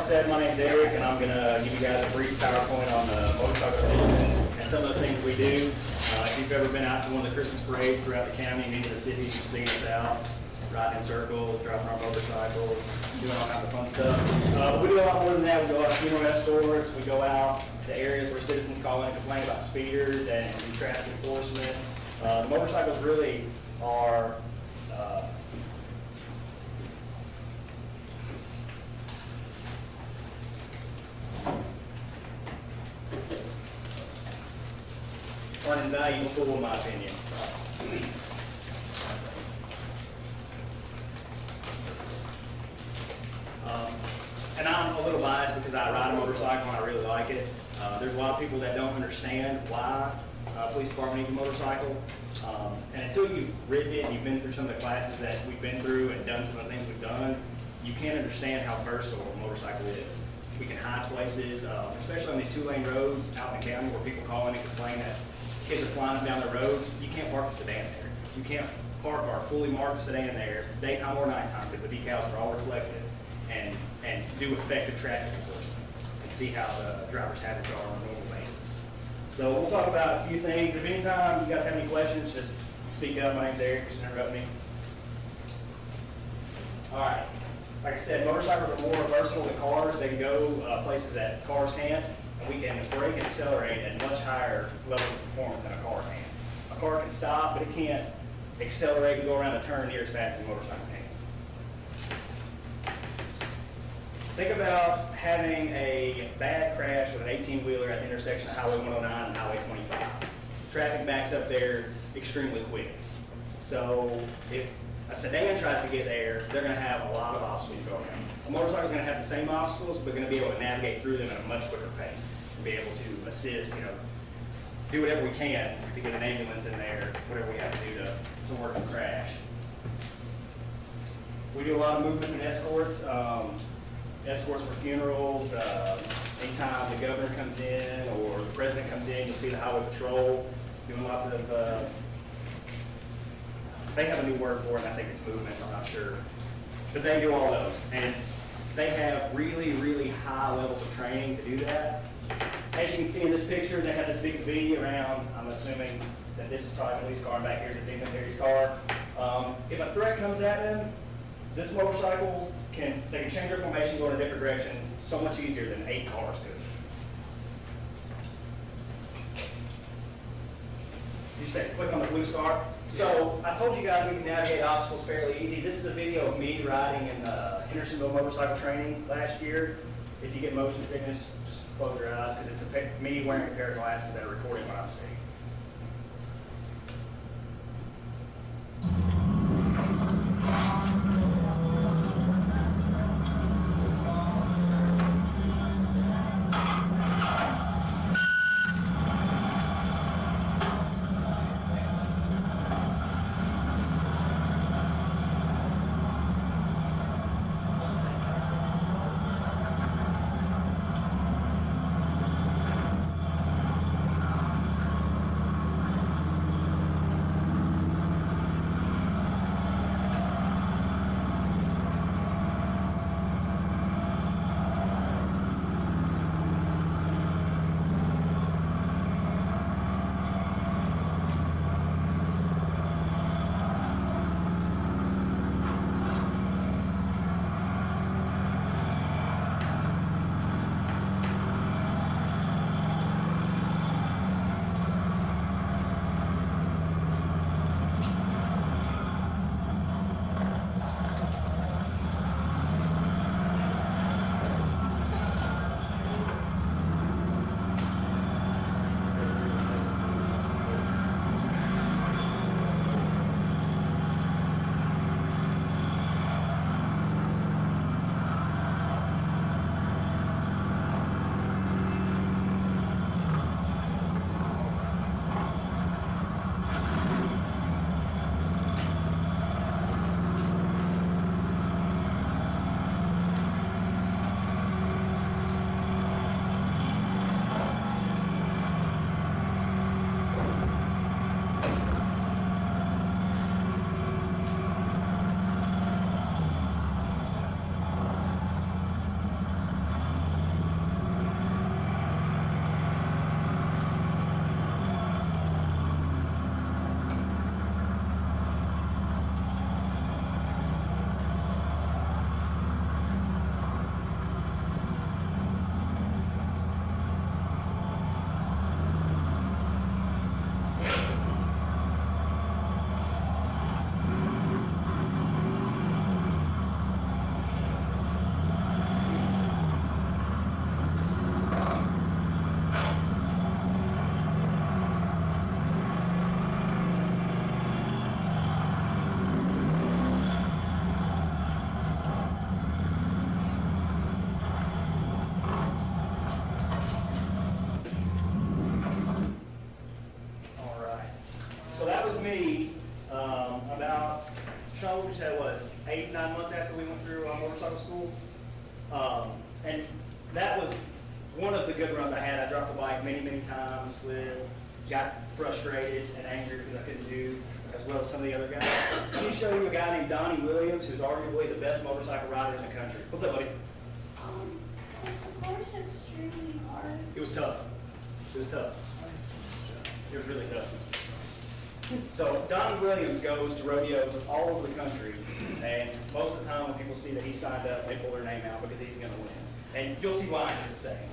said, my name's Eric, and I'm going to give you guys a brief PowerPoint on the motorcycle division and some of the things we do. If you've ever been out to one of the Christmas parades throughout the county and any of the cities, you've seen us out, riding in circles, driving our motorcycles, doing all kinds of fun stuff. But we do a lot more than that. We go out to funeral escorts, we go out to areas where citizens call in and complain about speeders and do traffic enforcement. The motorcycles really are an invaluable tool in my opinion. And I'm a little biased because I ride a motorcycle and I really like it. There's a lot of people that don't understand why police department needs a motorcycle. And until you've ridden it and you've been through some of the classes that we've been through and done some of the things we've done, you can't understand how versatile a motorcycle is. We can hide places, especially on these two-lane roads out in the county where people call in and complain that kids are flying down the roads. You can't park a sedan there. You can't park our fully marked sedan there, daytime or nighttime, because the decals are all reflective, and do effective traffic enforcement and see how the driver's habits are on a normal basis. So we'll talk about a few things. If anytime you guys have any questions, just speak up. My name's Eric, just interrupt me. All right. Like I said, motorcycles are more versatile than cars. They can go places that cars can't, and we can brake and accelerate at much higher levels of performance than a car can. A car can stop, but it can't accelerate and go around a turn near as fast as a motorcycle can. Think about having a bad crash with an 18-wheeler at the intersection of Highway 109 and Highway 25. Traffic backs up there extremely quick. So if a sedan tries to get there, they're going to have a lot of obstacles to go around. A motorcycle is going to have the same obstacles, but going to be able to navigate through them at a much quicker pace and be able to assist, do whatever we can to get an ambulance in there, whatever we have to do to work the crash. We do a lot of movements and escorts. Escorts for funerals, anytime the governor comes in or the president comes in, you'll see the highway patrol doing lots of, they have a new word for it, and I think it's movements, I'm not sure. But they do all those, and they have really, really high levels of training to do that. As you can see in this picture, they have this big V around, I'm assuming that this is probably a police car, and back here is a dignitary's car. If a threat comes at them, this motorcycle they can change their formation, go in a different direction so much easier than 8 cars could. Did you say click on the blue star? So I told you guys we can navigate obstacles fairly easy. This is a video of me riding in Hendersonville motorcycle training last year. If you get motion sickness, just close your eyes because it's me wearing a pair of glasses that are recording what I'm seeing. just had, was 8, 9 months after we went through motorcycle school. And that was one of the good runs I had. I dropped the bike many, many times, slid, got frustrated and angry because I couldn't do as well as some of the other guys. Let me show you a guy named Donnie Williams, who's arguably the best motorcycle rider in the country. What's up, buddy? Was the course extremely hard? It was tough. It was tough. It was really tough. So Donnie Williams goes to rodeos all over the country, and most of the time when people see that he signed up, they pull their name out because he's going to win. And you'll see why in just a second.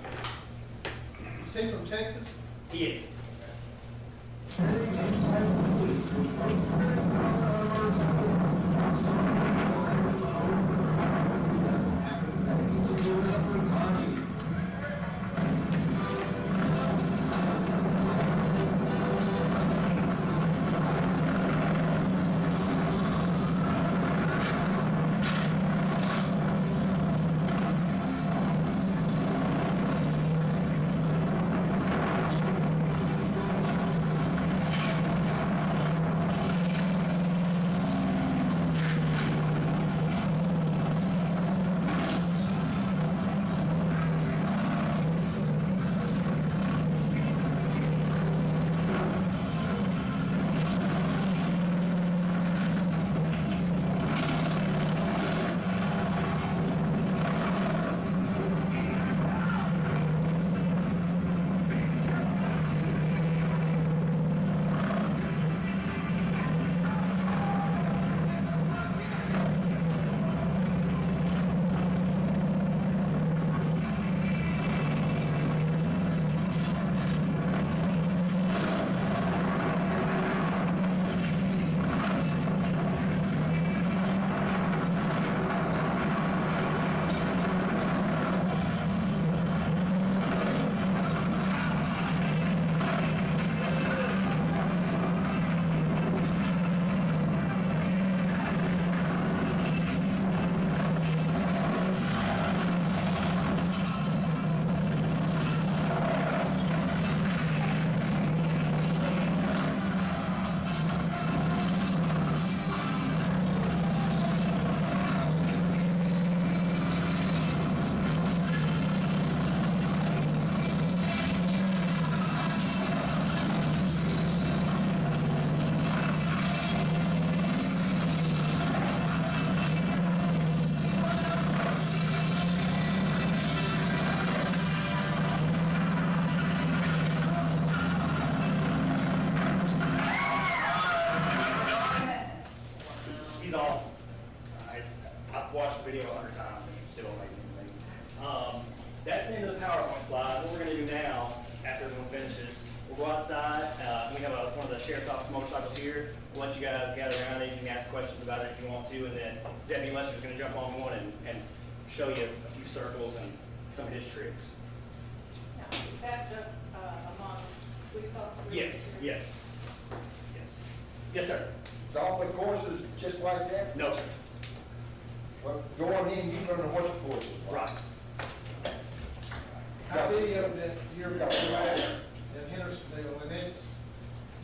Is he from Texas? He is. He's awesome. I've watched the video 100 times and it's still amazing to me. That's the end of the PowerPoint slide. What we're going to do now, after everyone finishes, we'll go outside. We have one of the Sheriff's Office motorcycles here. We'll let you guys gather around it. You can ask questions about it if you want to. And then Deputy Lester's going to jump on one and show you a few circles and some of his tricks. Now, is that just among police officers? Yes, yes, yes. Yes, sir. Is all the courses just like that? No, sir. Well, going in, you don't know what the course is. Right. I videoed that year ago in Hendersonville, and it's,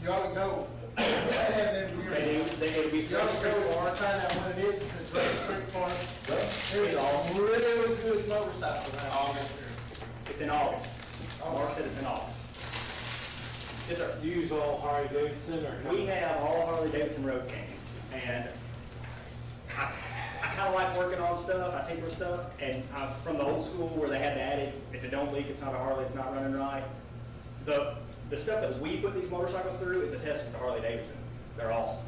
you ought to go. They have it every year. They do. You ought to go, or find out when it is, since it's Red Street Park. There's a really good motorcycle around August. It's in August. Mark said it's in August. Yes, sir. You use all Harley Davidson or? We have all Harley Davidson road canes, and I kind of like working on stuff. I tinker with stuff, and I'm from the old school where they had the adage, if it don't leak, it's not a Harley, it's not running right. The stuff that we put these motorcycles through, it's a testament to Harley Davidson. They're awesome.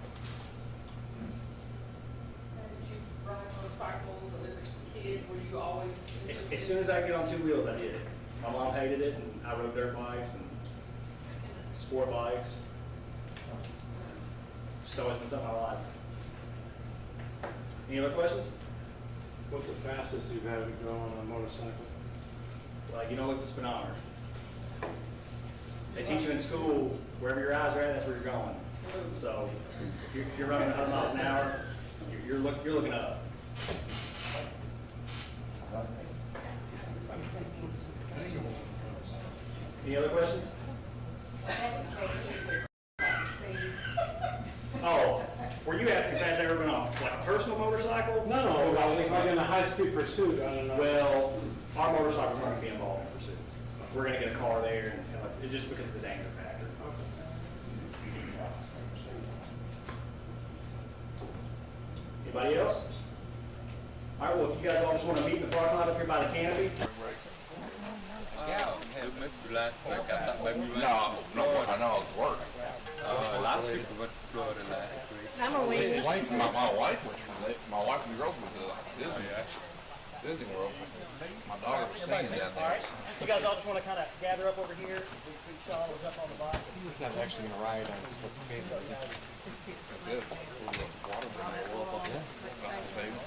And did you ride motorcycles as a kid? Were you always? As soon as I get on two wheels, I did it. My mom hated it, and I rode dirt bikes and sport bikes. So it's been something I like. Any other questions? What's the fastest you've had to go on a motorcycle? Like, you don't look at the speedometer. They teach you in school, wherever your eyes are at, that's where you're going. So if you're running 100 miles an hour, you're looking up. Any other questions? Oh, were you asking fast ever been on, like a personal motorcycle? No, like in a high-speed pursuit, I don't know. Well, our motorcycles aren't gonna be involved in pursuits. We're gonna get a car there, and it's just because of the danger factor. Anybody else? All right, well, if you guys all just want to meet in the parking lot up here by the canopy. No, I know it's work. A lot of people went to Florida last week. I'm a waiting. My wife went to my wife and the girls went to Disney World. My daughter was singing down All right, there. you guys all just want to kind of gather up over here. Sean was up on the bike. He was not actually going to ride on slip pavement. That's it.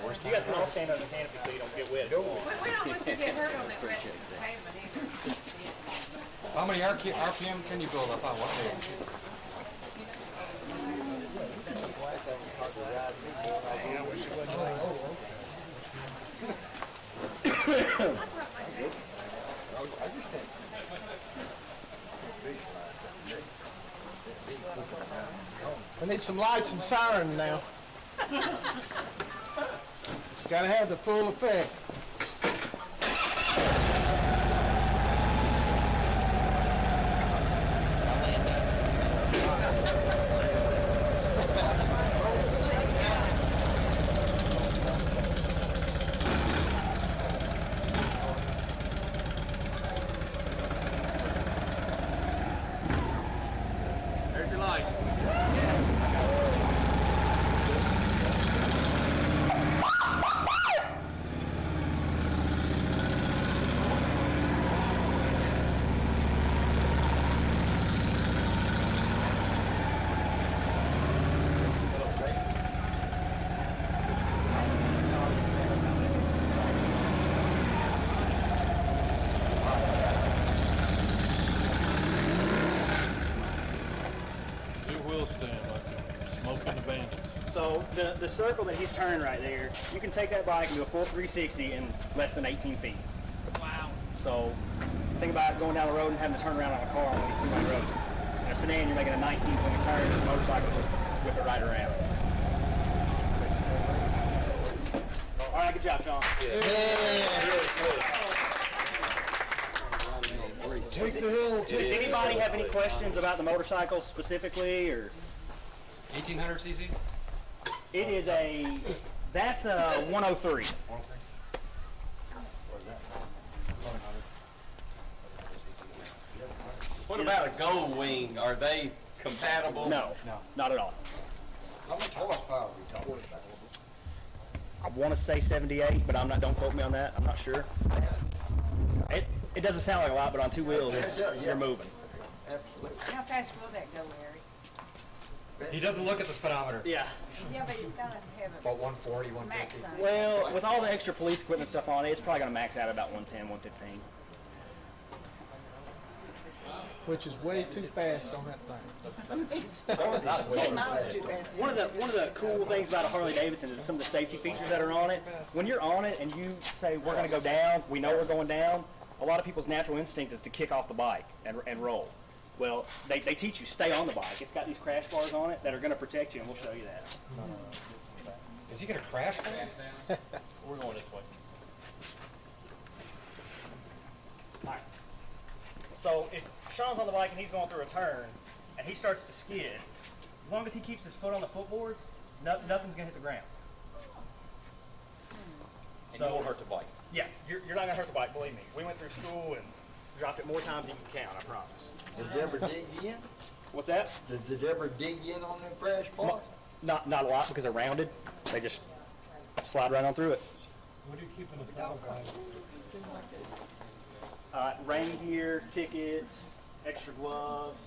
Water You guys can all stand under the canopy so you don't get wet. We don't want you to get hurt on that wet pavement either. How many RPM can you build up on one day? We need some lights and sirens now. Gotta have the full effect. There's your light. It will stand like smoking the bandits. So the circle that he's turning right there, you can take that bike and do a full 360 in less than 18 feet. Wow. So think about going down the road and having to turn around on a car on these two-lane roads. In a sedan, you're making a 19-point turn, and a motorcycle just whip it right around. All right, good job, Sean. Take the hill. Does anybody have any questions about the motorcycle specifically, or? 1800 cc? It is that's a 103. What about a gold wing? Are they compatible? No, not at all. How much horsepower are we talking about? I want to say 78, but don't quote me on that. I'm not sure. It doesn't sound like a lot, but on two wheels, you're moving. Absolutely. How fast will that go, Larry? He doesn't look at the speedometer. Yeah. Yeah, but he's gotta have About a 140, max 150. on it. Well, with all the extra police equipment stuff on it, it's probably going to max out at about 110, 115. Which is way too fast on that thing. 10 miles too fast. One of the cool things about a Harley Davidson is some of the safety features that are on it. When you're on it and you say we're going to go down, we know we're going down. A lot of people's natural instinct is to kick off the bike and roll. Well, they teach you stay on the bike. It's got these crash bars on it that are going to protect you, and we'll show you that. Is he going to crash for us? We're going this way. All right. So if Sean's on the bike and he's going through a turn and he starts to skid, as long as he keeps his foot on the footboards, nothing's going to hit the ground. And you won't hurt the bike. Yeah, you're not going to hurt the bike, believe me. We went through school and dropped it more times than you can count, I promise. Does it ever dig in? What's that? Does it ever dig in on them crash bars? Not a lot because they're rounded. They just slide right on through it. What are you keeping us out of? Rain gear, tickets, extra gloves,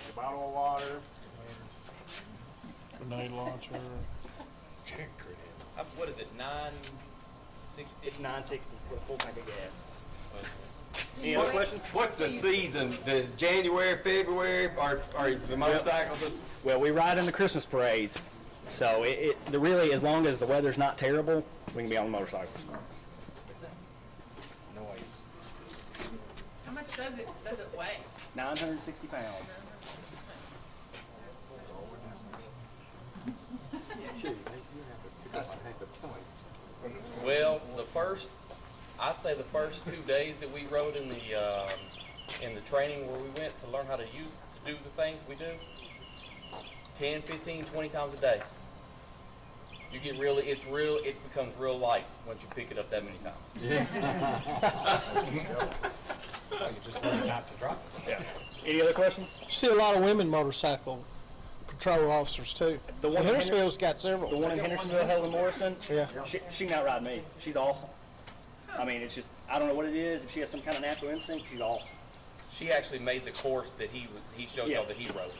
a bottle of water. Grenade launcher. What is it, 960? It's $9.60 with a full tank of gas. Any other questions? What's the season? Does January, February, are the motorcycles? Well, we ride in the Christmas parades, so really, as long as the weather's not terrible, we can be on the motorcycles. Noise. How much does it weigh? 960 pounds. Well, I'd say the first 2 days that we rode in the training where we went to learn how to do the things we do, 10, 15, 20 times a day. You get it becomes real light once you pick it up that many times. You just learn not to drop it. Yeah. Any other questions? You see a lot of women motorcycle patrol officers too. The one in Hendersonville's got several. The one in Hendersonville, Helen Morrison, Yeah. she can outride me. She's awesome. I mean, it's just, I don't know what it is. If she has some kind of natural instinct, she's awesome. She actually made the course that he showed Yeah. y'all that he rode.